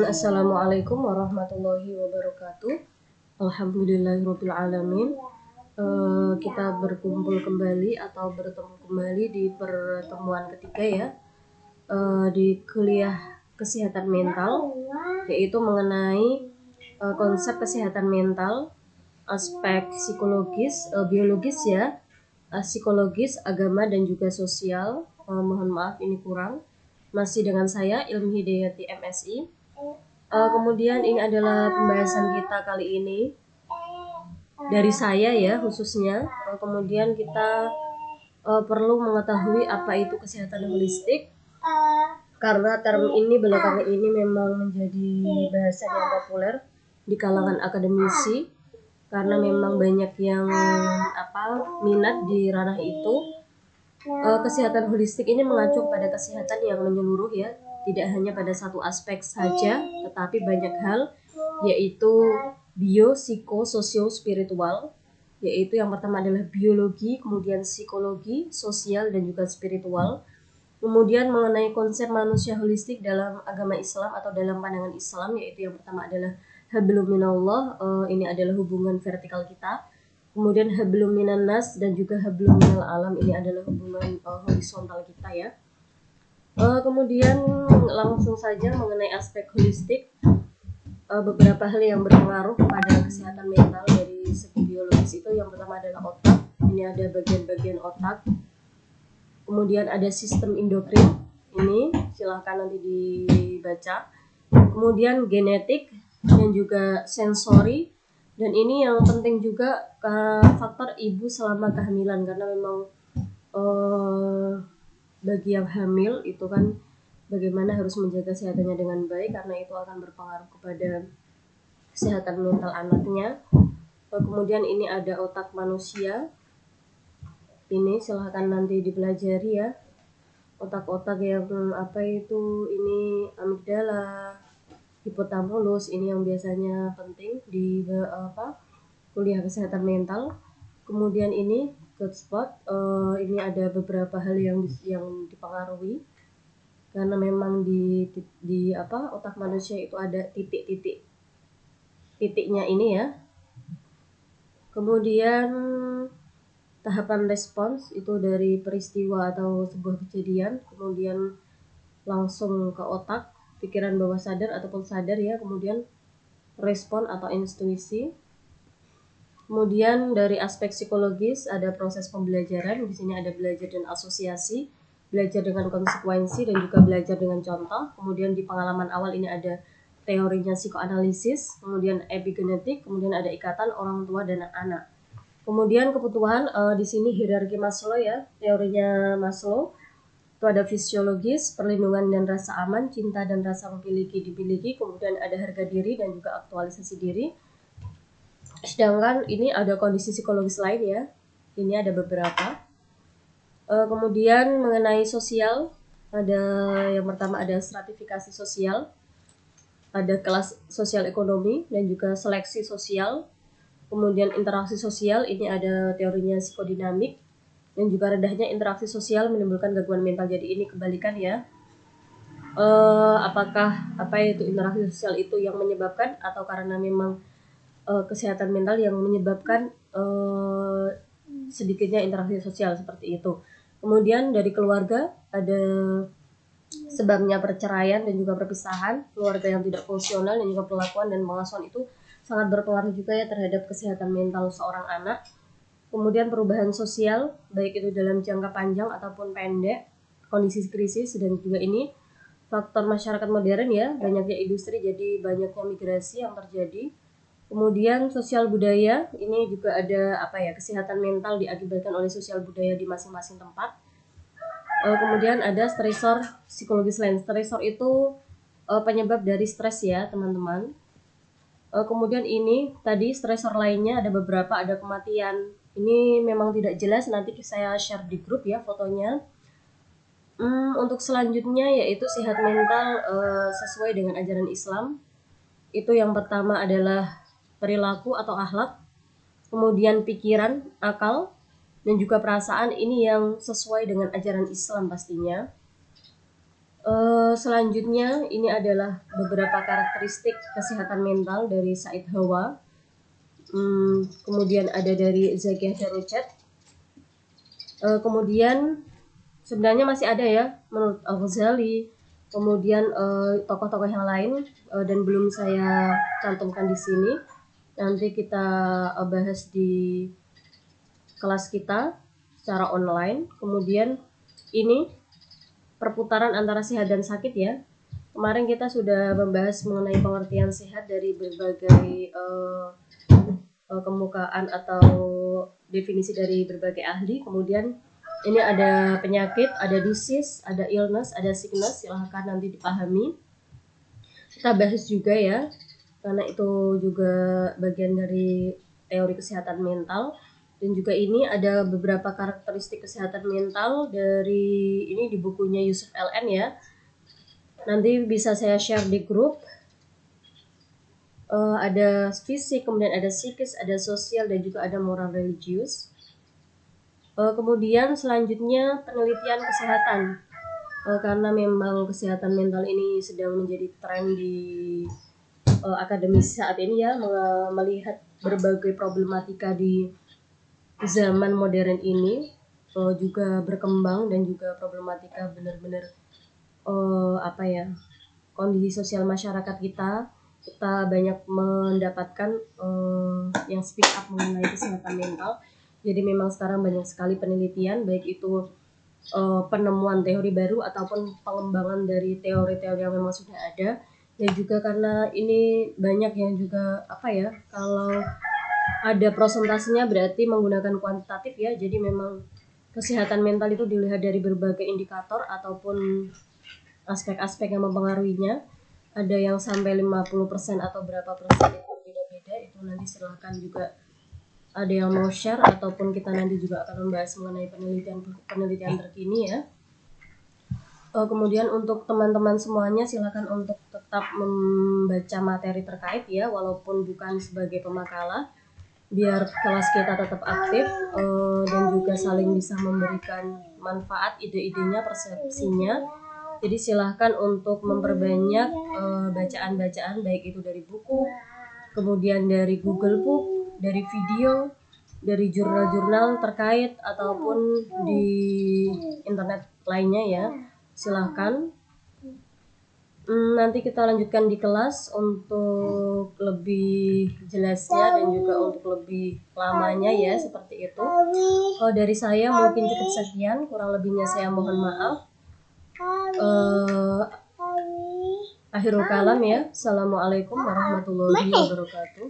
Assalamualaikum warahmatullahi wabarakatuh. Alhamdulillahirabbil alamin. Kita berkumpul kembali atau bertemu kembali di pertemuan ketiga ya, di kuliah kesehatan mental, yaitu mengenai konsep kesehatan mental, aspek psikologis, biologis ya, psikologis, agama dan juga sosial. Mohon maaf ini kurang. Masih dengan saya Ilmi Hidayati MSI. Kemudian ini adalah pembahasan kita kali ini dari saya ya khususnya. Kemudian kita perlu mengetahui apa itu kesehatan holistik, karena term ini belakangan ini memang menjadi bahasa yang populer di kalangan akademisi, karena memang banyak yang minat di ranah itu. Kesehatan holistik ini mengacu pada kesehatan yang menyeluruh ya, tidak hanya pada satu aspek saja, tetapi banyak hal, yaitu bio, psiko, sosio, spiritual, yaitu yang pertama adalah biologi, kemudian psikologi, sosial, dan juga spiritual. Kemudian mengenai konsep manusia holistik dalam agama Islam atau dalam pandangan Islam, yaitu yang pertama adalah hablum minallah, ini adalah hubungan vertikal kita. Kemudian hablum minan nas dan juga hablum minal alam, ini adalah hubungan horizontal kita ya. Kemudian langsung saja mengenai aspek holistik, beberapa hal yang berpengaruh pada kesehatan mental dari segi biologis itu yang pertama adalah otak. Ini ada bagian-bagian otak. Kemudian ada sistem endokrin, ini silahkan nanti dibaca. Kemudian genetik dan juga sensori. Dan ini yang penting juga faktor ibu selama kehamilan, karena memang bagi yang hamil itu kan bagaimana harus menjaga kesehatannya dengan baik, karena itu akan berpengaruh kepada kesehatan mental anaknya. Kemudian ini ada otak manusia, ini silahkan nanti dipelajari ya. Otak-otak yang ini amigdala, hipotalamus, ini yang biasanya penting di kuliah kesehatan mental. Kemudian ini good spot, ini ada beberapa hal yang dipengaruhi, karena memang di otak manusia itu ada titiknya ini ya. Kemudian tahapan respons itu dari peristiwa atau sebuah kejadian, kemudian langsung ke otak, pikiran bawah sadar ataupun sadar ya, kemudian respon atau intuisi. Kemudian dari aspek psikologis ada proses pembelajaran, di sini ada belajar dan asosiasi, belajar dengan konsekuensi, dan juga belajar dengan contoh. Kemudian di pengalaman awal ini ada teorinya psikoanalisis, kemudian epigenetik, kemudian ada ikatan orang tua dan anak. Kemudian kebutuhan, di sini hierarki Maslow ya, teorinya Maslow. Itu ada fisiologis, perlindungan dan rasa aman, cinta dan rasa dimiliki, kemudian ada harga diri dan juga aktualisasi diri. Sedangkan ini ada kondisi psikologis lain ya, ini ada beberapa. Kemudian mengenai sosial, ada yang pertama ada stratifikasi sosial, ada kelas sosial ekonomi dan juga seleksi sosial. Kemudian interaksi sosial, ini ada teorinya psikodinamik, dan juga rendahnya interaksi sosial menimbulkan gangguan mental. Jadi ini kebalikan ya. Apakah itu interaksi sosial itu yang menyebabkan, atau karena memang kesehatan mental yang menyebabkan sedikitnya interaksi sosial seperti itu. Kemudian dari keluarga ada sebabnya perceraian dan juga perpisahan, keluarga yang tidak fungsional dan juga perlakuan dan pengasuhan itu sangat berpengaruh juga ya terhadap kesehatan mental seorang anak. Kemudian perubahan sosial, baik itu dalam jangka panjang ataupun pendek, kondisi krisis, dan juga ini faktor masyarakat modern ya, banyaknya industri jadi banyaknya migrasi yang terjadi. Kemudian sosial budaya, ini juga ada kesehatan mental diakibatkan oleh sosial budaya di masing-masing tempat. Kemudian ada stresor psikologis lain. Stresor itu penyebab dari stres ya teman-teman. Kemudian ini tadi stresor lainnya ada beberapa, ada kematian. Ini memang tidak jelas, nanti saya share di grup ya fotonya. Untuk selanjutnya yaitu sehat mental sesuai dengan ajaran Islam. Itu yang pertama adalah perilaku atau akhlak, kemudian pikiran, akal, dan juga perasaan, ini yang sesuai dengan ajaran Islam pastinya. Selanjutnya ini adalah beberapa karakteristik kesehatan mental dari Said Hawa. Kemudian ada dari Zakiyah Darucet. Kemudian sebenarnya masih ada ya menurut Al-Ghazali, kemudian tokoh-tokoh yang lain, dan belum saya cantumkan di sini. Nanti kita bahas di kelas kita secara online. Kemudian ini perputaran antara sehat dan sakit ya. Kemarin kita sudah membahas mengenai pengertian sehat dari berbagai kemukaan atau definisi dari berbagai ahli. Kemudian ini ada penyakit, ada disease, ada illness, ada sickness. Silahkan nanti dipahami. Kita bahas juga ya, karena itu juga bagian dari teori kesehatan mental. Dan juga ini ada beberapa karakteristik kesehatan mental dari ini di bukunya Yusuf LN ya. Nanti bisa saya share di grup. Ada fisik, kemudian ada psikis, ada sosial, dan juga ada moral religius. Kemudian selanjutnya penelitian kesehatan, karena memang kesehatan mental ini sedang menjadi tren di akademis saat ini ya, melihat berbagai problematika di zaman modern ini juga berkembang, dan juga problematika benar-benar kondisi sosial masyarakat kita banyak mendapatkan yang speak up mengenai kesehatan mental. Jadi memang sekarang banyak sekali penelitian, baik itu penemuan teori baru ataupun pengembangan dari teori-teori yang memang sudah ada. Dan juga karena ini banyak yang juga kalau ada prosentasenya berarti menggunakan kuantitatif ya. Jadi memang kesehatan mental itu dilihat dari berbagai indikator ataupun aspek-aspek yang mempengaruhinya. Ada yang sampai 50% atau berapa persen, itu beda-beda. Itu nanti silahkan juga ada yang mau share, ataupun kita nanti juga akan membahas mengenai penelitian terkini ya. Kemudian untuk teman-teman semuanya silakan untuk tetap membaca materi terkait ya, walaupun bukan sebagai pemakalah, biar kelas kita tetap aktif dan juga saling bisa memberikan manfaat ide-idenya, persepsinya. Jadi silahkan untuk memperbanyak bacaan-bacaan, baik itu dari buku, kemudian dari Google Book, dari video, dari jurnal-jurnal terkait, ataupun di internet lainnya ya. Silahkan. Nanti kita lanjutkan di kelas untuk lebih jelasnya dan juga untuk lebih lamanya ya, seperti itu. Dari saya mungkin cukup sekian, kurang lebihnya saya mohon maaf. Akhirul kalam ya. Assalamualaikum warahmatullahi wabarakatuh.